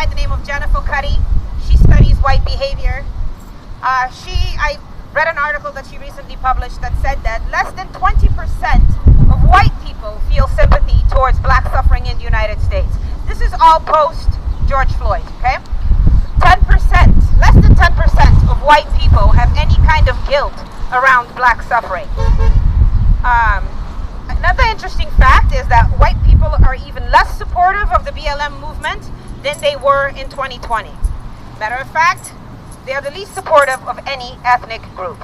by the name of Jennifer Cuddy. She studies white behavior. I read an article that she recently published that said that less than 20% of white people feel sympathy towards black suffering in the United States. This is all post George Floyd, okay? 10%, less than 10% of white people have any kind of guilt around black suffering. Another interesting fact is that white people are even less supportive of the BLM movement than they were in 2020. Matter of fact, they are the least supportive of any ethnic group.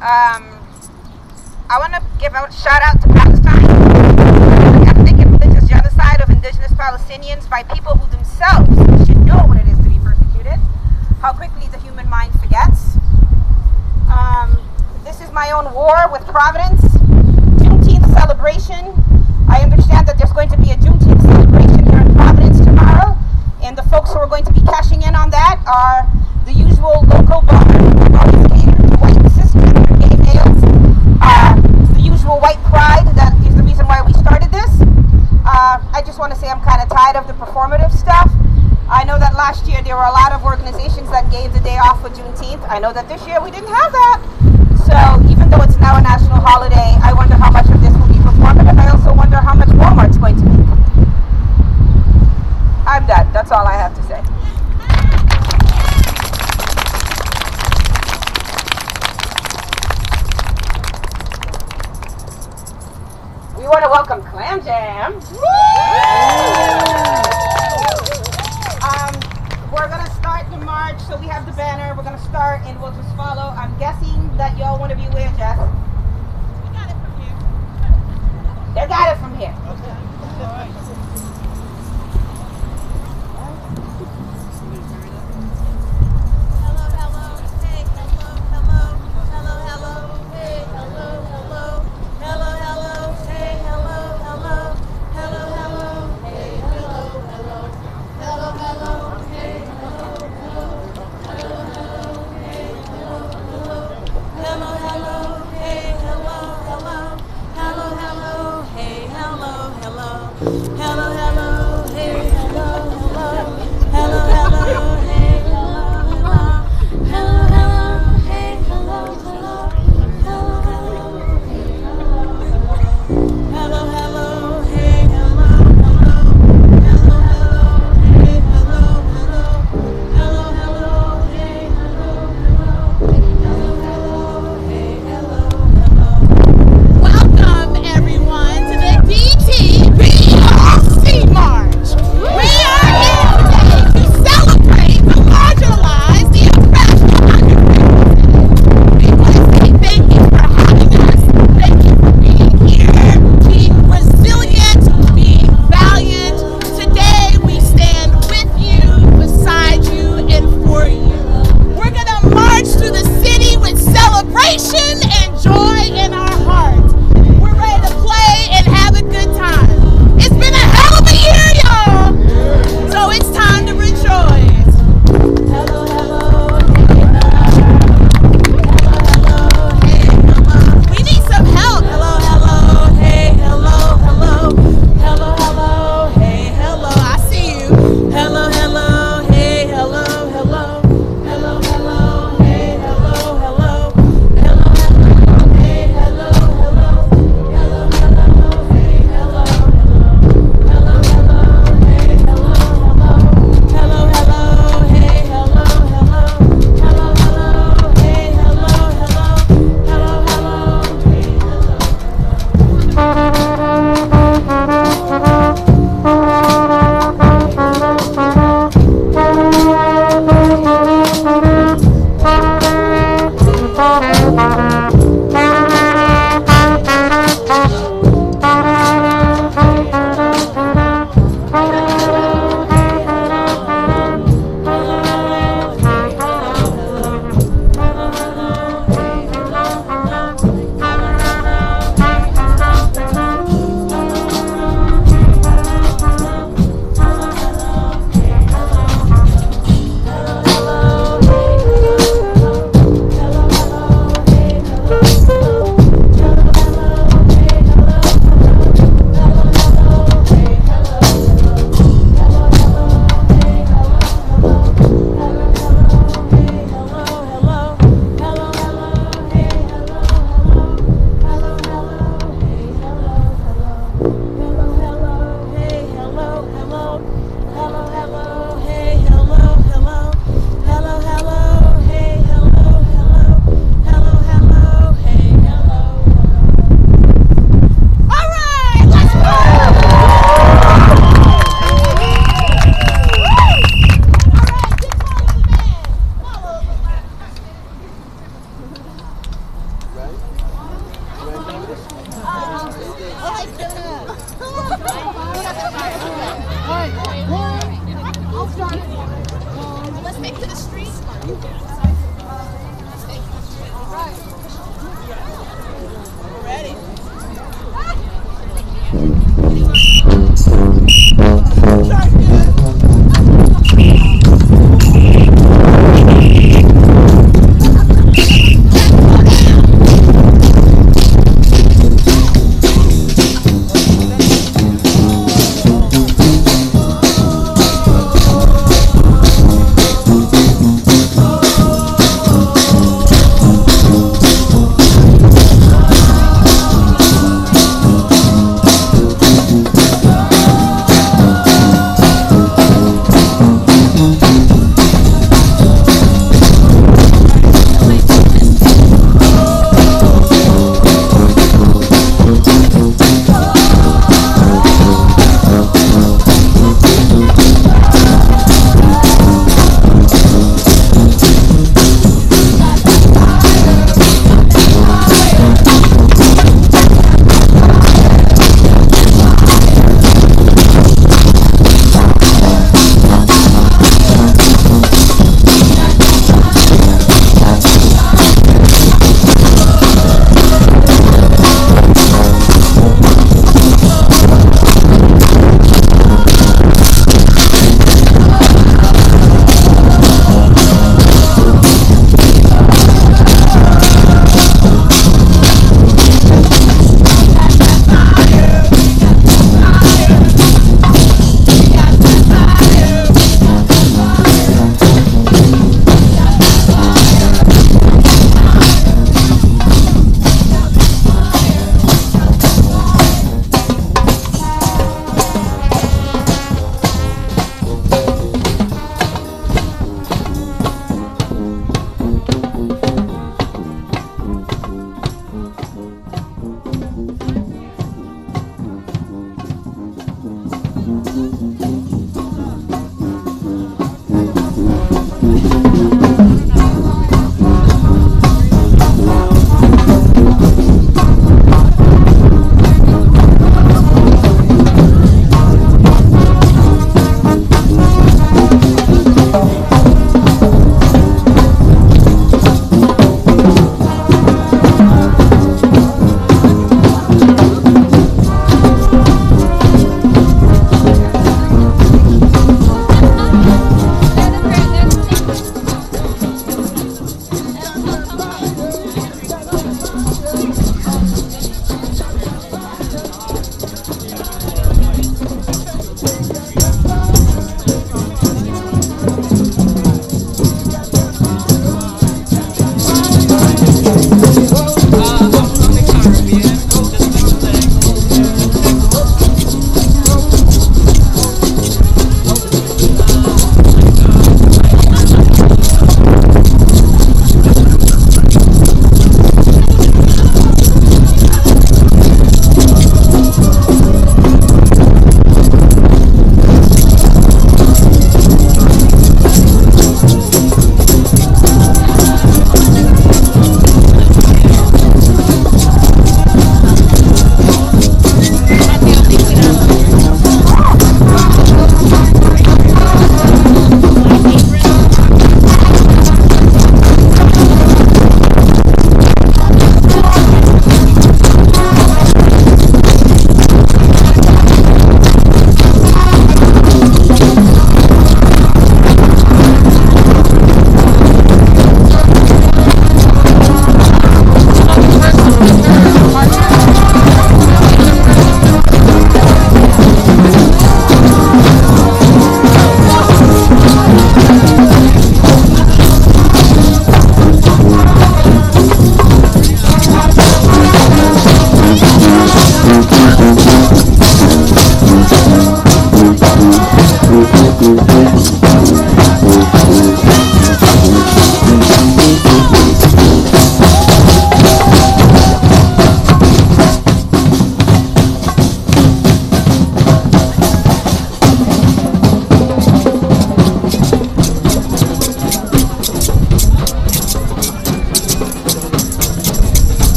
I want to give a shout out to Palestine, the ethnic and religious genocide of indigenous Palestinians by people who themselves should know what it is to be persecuted. How quickly the human mind forgets. This is my own war with Providence. Juneteenth celebration. I understand that there's going to be a Juneteenth celebration here in Providence tomorrow, and the folks who are going to be cashing in on that are the usual local bars who always cater to white cisgender gay males. The usual white pride that is the reason why we started this. I just want to say I'm kind of tired of the performative stuff. I know that last year there were a lot of organizations that gave the day off for Juneteenth. I know that this year we didn't have that. So even though it's now a national holiday, I wonder how much of this will be performative. I also wonder how much Walmart's going to make. I'm done. That's all I have to say. We want to welcome Clam Jam. We're going to start the march, so we have the banner. We're going to start and we'll just follow. I'm guessing that y'all want to be where, Jess? We got it from here. They got it from here. Okay. All right. Hello, hello, hey, hello, hello, hello, hello, hey, hello, hello, hello, hello, hey, hello, hello, hello, hello, hey, hello, hello, hello, hello, hey, hello, hello, hello, hello, hey, hello, hello, hello, hello, hey,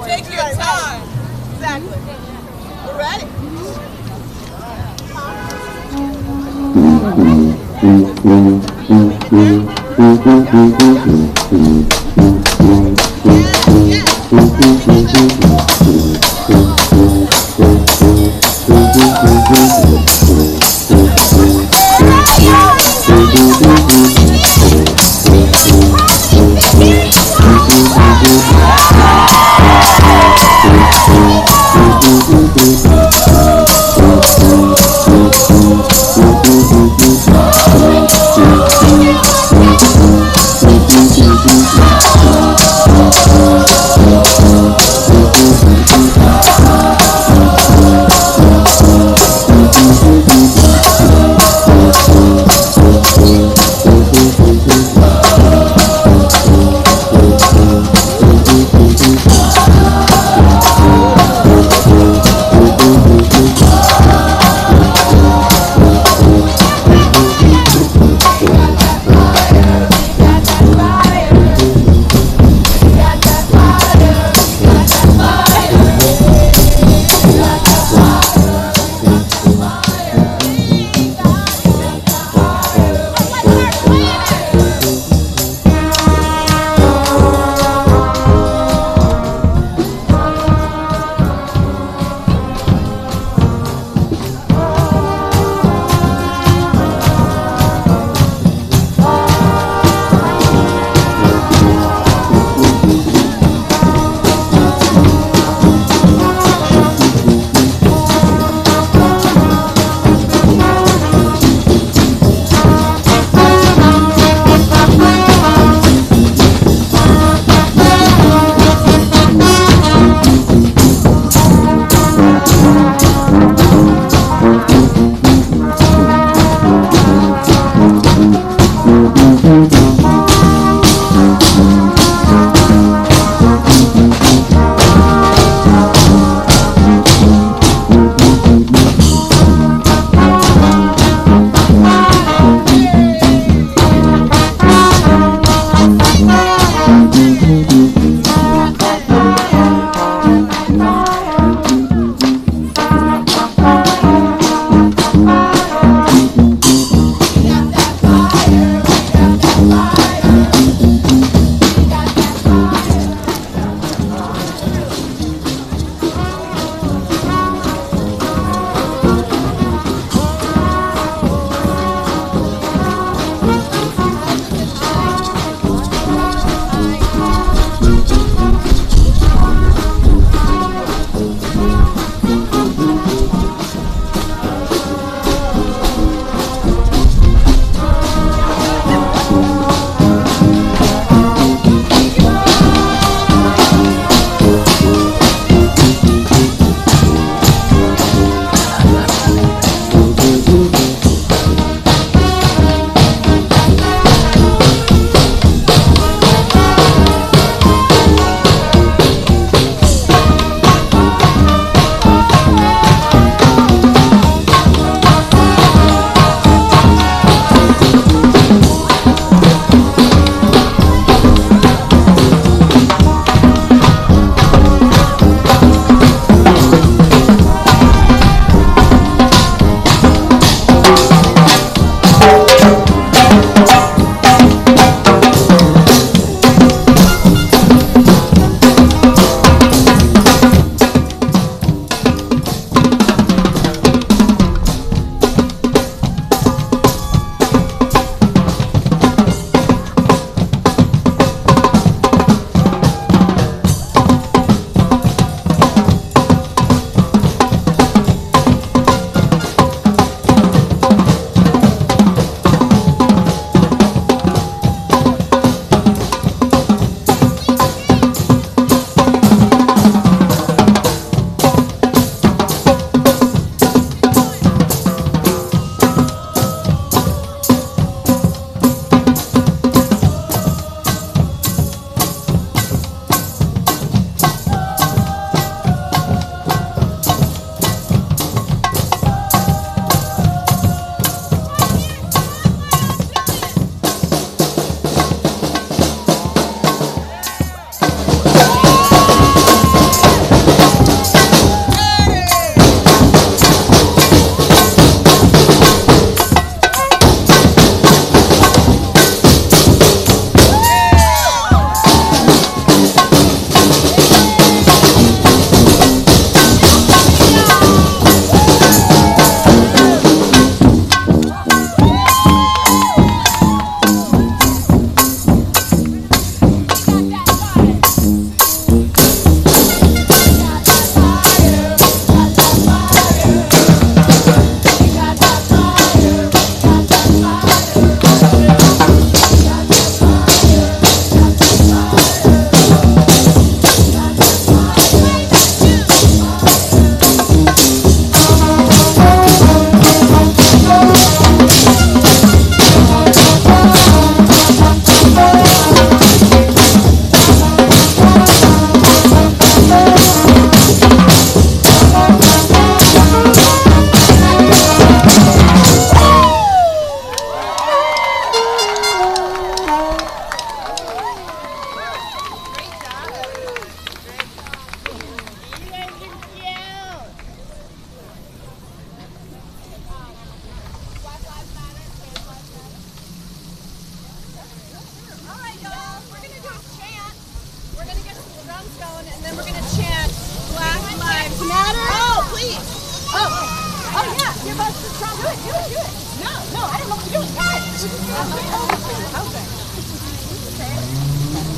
Take your time. Exactly. We're ready.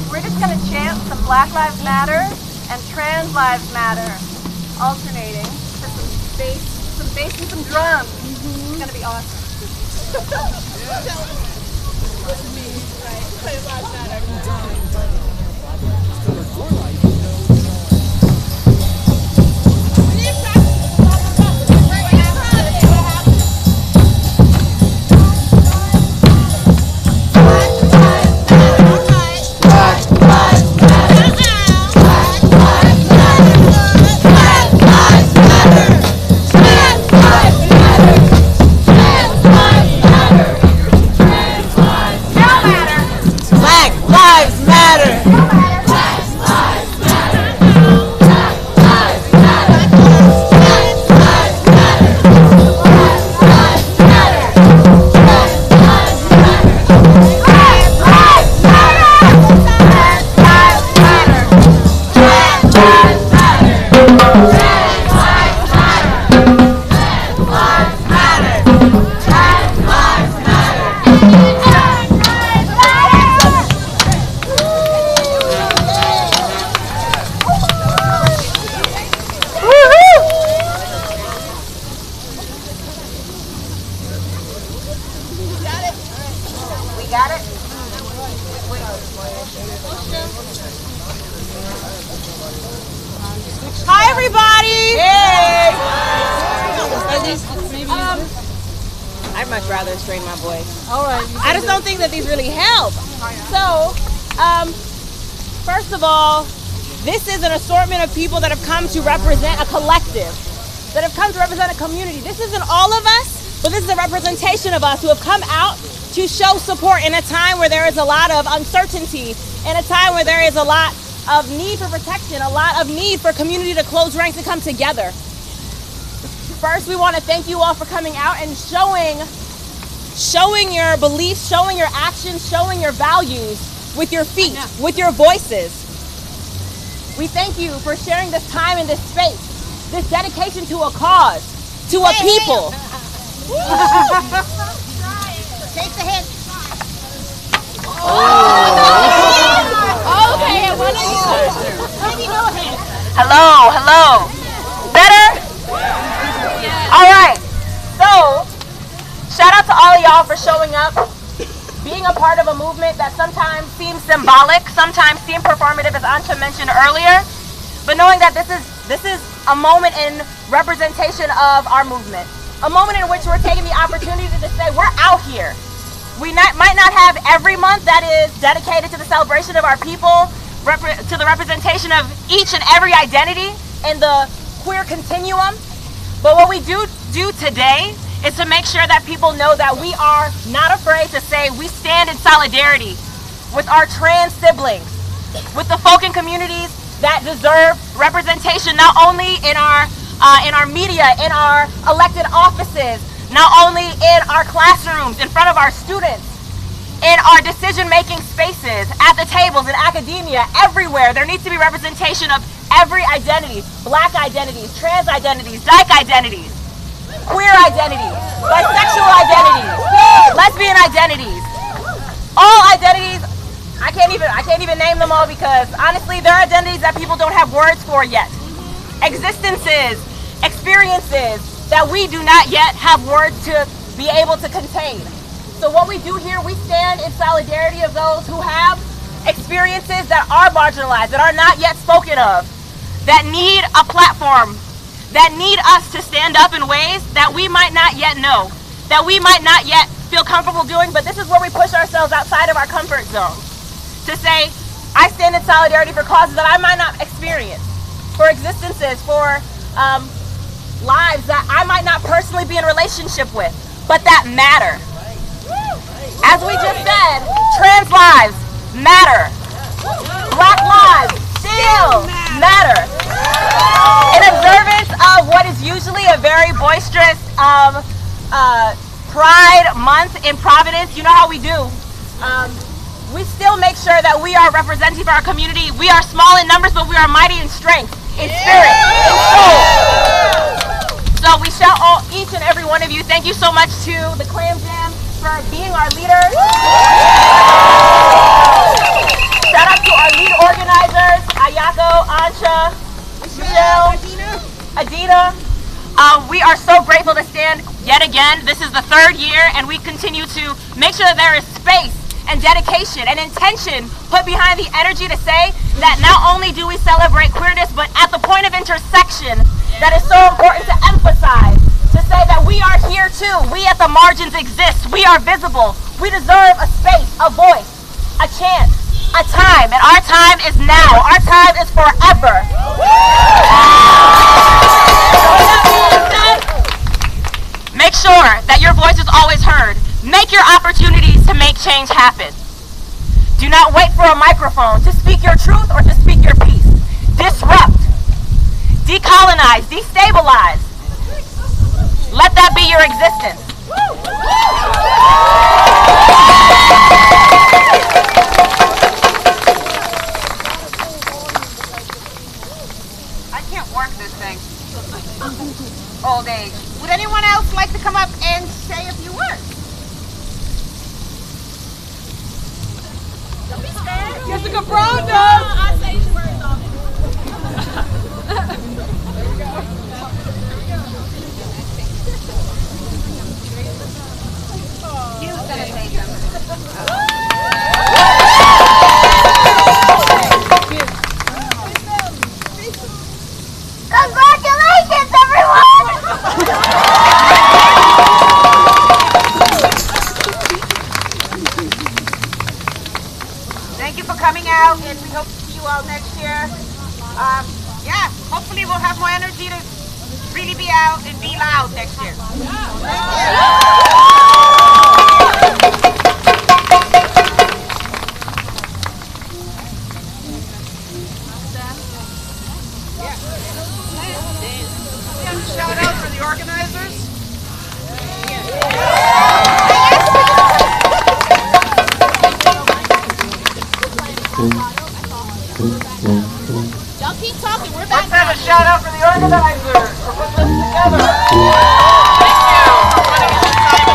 We're just going to chant some Black Lives Matter and Trans Lives Matter, alternating to some bass and some drums. It's going to be awesome. Hi, everybody. Hey. I'd much rather strain my voice. All right. I just don't think that these really help. So, first of all, this is an assortment of people that have come to represent a collective, that have come to represent a community. This isn't all of us, but this is a representation of us who have come out to show support in a time where there is a lot of uncertainty, in a time where there is a lot of need for protection, a lot of need for community to close ranks and come together. First, we want to thank you all for coming out and showing your beliefs, showing your actions, showing your values with your feet, with your voices. We thank you for sharing this time and this space, this dedication to a cause, to a people. Take the hit. Okay, hello. Better? All right. So, shout out to all of y'all for showing up, being a part of a movement that sometimes seems symbolic, sometimes seems performative, as Ansha mentioned earlier, but knowing that this is a moment in representation of our movement, a moment in which we're taking the opportunity to say we're out here. We might not have every month that is dedicated to the celebration of our people, to the representation of each and every identity in the queer continuum, but what we do today is to make sure that people know that we are not afraid to say we stand in solidarity with our trans siblings, with the folk and communities that deserve representation not only in our media, in our elected offices, not only in our classrooms, in front of our students, in our decision-making spaces, at the tables, in academia, everywhere. There needs to be representation of every identity, Black identities, trans identities, Dyke identities, queer identities, bisexual identities, lesbian identities, all identities. I can't even name them all because honestly, there are identities that people don't have words for yet. Existences, experiences that we do not yet have words to be able to contain. So what we do here, we stand in solidarity of those who have experiences that are marginalized, that are not yet spoken of, that need a platform, that need us to stand up in ways that we might not yet know, that we might not yet feel comfortable doing, but this is where we push ourselves outside of our comfort zone. To say, I stand in solidarity for causes that I might not experience, for existences, for lives that I might not personally be in relationship with, but that matter. As we just said, trans lives matter. Black lives still matter. In observance of what is usually a very boisterous Pride Month in Providence, you know how we do. We still make sure that we are representative of our community. We are small in numbers, but we are mighty in strength, in spirit, in soul. So we shout each and every one of you. Thank you so much to the Clam Jam for being our leaders. Shout out to our lead organizers, Ayako, Ancha, Michelle, Adina. We are so grateful to stand yet again. This is the third year, and we continue to make sure that there is space and dedication and intention put behind the energy to say that not only do we celebrate queerness, but at the point of intersection, that is so important to emphasize, to say that we are here too. We at the margins exist. We are visible. We deserve a space, a voice, a chance, a time, and our time is now. Our time is forever. Make sure that your voice is always heard. Make your opportunities to make change happen. Do not wait for a microphone to speak your truth or to speak your piece. Disrupt, decolonize, destabilize. Let that be your existence. I can't work this thing all day. Would anyone else like to come up and say a few words? Don't be scared. Jessica Brown I say your words all He was gonna say something. Congratulations, everyone! Thank you for coming out, and we hope to see you all next year. Yeah, hopefully we'll have more energy to really be out and be loud next year. Shout out for the organizers. Y'all keep talking. We're Let's back. have a shout out for the organizers for putting this together. Thank you for putting in the time and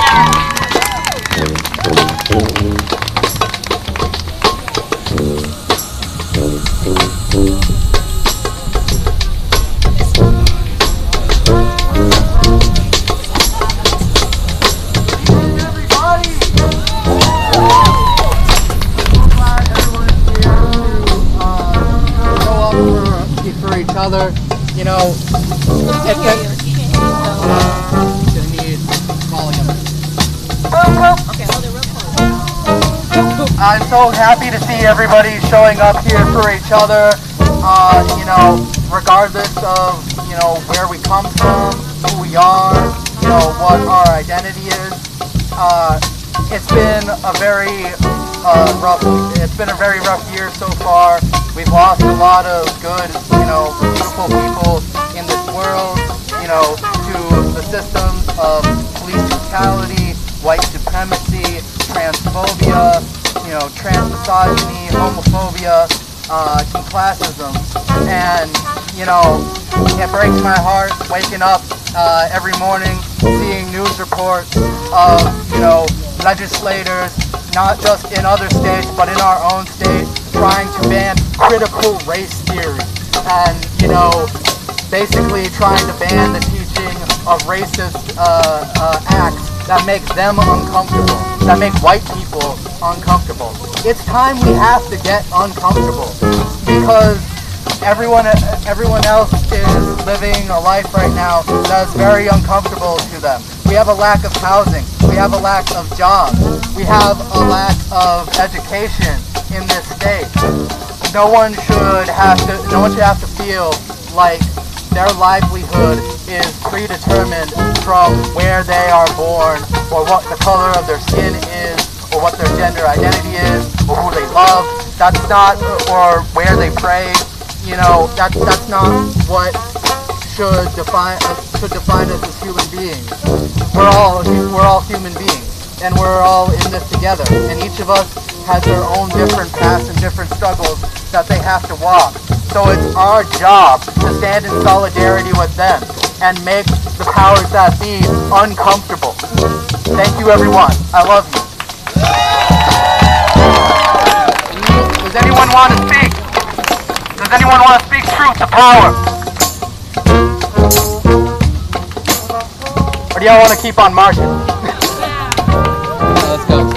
for each other, you know, it can need volume. Okay, hold it real close. I'm so happy to see everybody showing up here for each other, you know, regardless of, you know, where we come from, who we are, you know, what our identity is. It's been a very rough year so far. We've lost a lot of good, you know, beautiful people in this world, you know, to the systems of police brutality, white supremacy, transphobia, you know, trans-misogyny, homophobia, classism. And, you know, it breaks my heart waking up every morning seeing news reports of, you know, legislators, not just in other states, but in our own state, trying to ban critical race theory and, you know, basically trying to ban the teaching of racist acts that make them uncomfortable, that make white people uncomfortable. It's time we have to get uncomfortable because everyone else is living a life right now that is very uncomfortable to them. We have a lack of housing. We have a lack of jobs. We have a lack of education in this state. No one should have to feel like their livelihood is predetermined from where they are born, or what the color of their skin is, or what their gender identity is, or who they love. That's not, or where they pray. You know, that's not what should define us as human beings. We're all human beings, and we're all in this together. And each of us has their own different paths and different struggles that they have to walk. So it's our job to stand in solidarity with them and make the powers that be uncomfortable. Thank you, everyone. I love you. Does anyone want to speak? Does anyone want to speak truth to power? Or do y'all want to keep on marching? Let's go.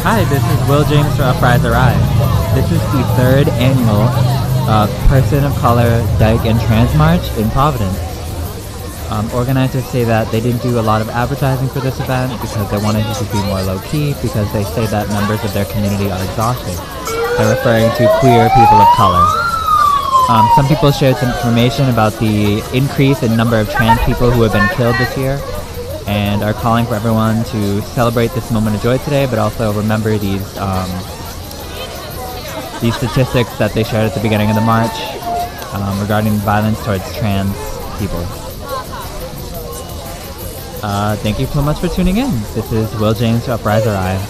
Hi, this is Will James for Uprise Arrive. This is the third annual Person of Color Dyke and Trans March in Providence. Organizers say that they didn't do a lot of advertising for this event because they wanted it to be more low-key, because they say that members of their community are exhausted. They're referring to queer people of color. Some people shared some information about the increase in number of trans people who have been killed this year, and are calling for everyone to celebrate this moment of joy today, but also remember these statistics that they shared at the beginning of the march regarding violence towards trans people. Thank you so much for tuning in. This is Will James for Uprise Arrive.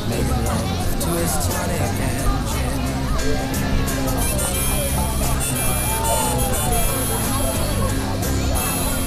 Making love to his tonic engine.